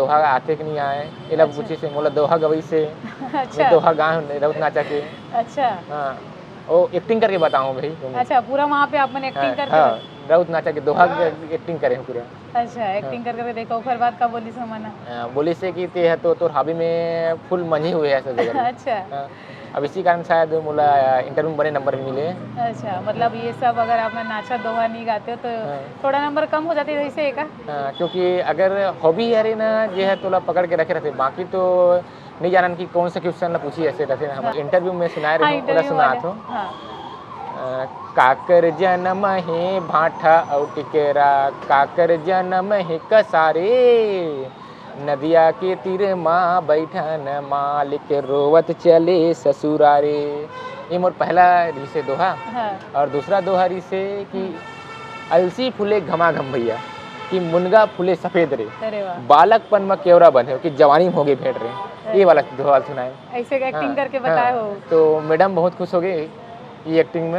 दोहा आते कि नहीं आए ये लोग अच्छा। पूछे से मोला दोहा गवई से अच्छा। मैं दोहा गा राउत नाचा के। अच्छा। हाँ वो एक्टिंग करके बताऊँ भाई तुमको। अच्छा, पूरा वहाँ पे आपने हाँ एक्टिंग करके हाँ राउत नाचा के दोहा एक्टिंग करे पूरा। अच्छा, एक्टिंग कर करके देखो फिर बात का बोली समझना। बोली से कि ते है तो हाबी में फुल मंझी हुए है सब जगह। अच्छा। हाँ, अब इसी कारण शायद मोला इंटरव्यू में बड़े नंबर मिले। अच्छा, मतलब ये सब अगर आपने नाचा दोहा नहीं गाते हो तो हाँ। थोड़ा नंबर कम हो जाते वैसे है का? क्योंकि अगर हॉबी है रे ना ये है तो ला पकड़ के रखे रहते बाकी तो नहीं जानन कि कौन सा क्वेश्चन ला पूछी ऐसे रहते हम हाँ। इंटरव्यू में सुनाए हाँ, रहे हो ओला इंटरव्यू सुना वाले। तो हाँ। काकर जन्म है और टिकेरा काकर जन्म है कसारे नदिया के तीर माँ बैठन मालिक रोवत चले ससुरारे। ये मोर पहला रिसे दोहा। हाँ। और दूसरा दोहा रिसे कि अलसी फूले घमा घम भैया कि मुनगा फूले सफेद रे अरे वाह! बालकपन में केवरा बने हो कि जवानी में हो गई भेंट रहे ये वाला दोहा सुनाए। ऐसे हाँ एक्टिंग करके हाँ बताए हो। तो मैडम बहुत खुश हो गई ये एक्टिंग में।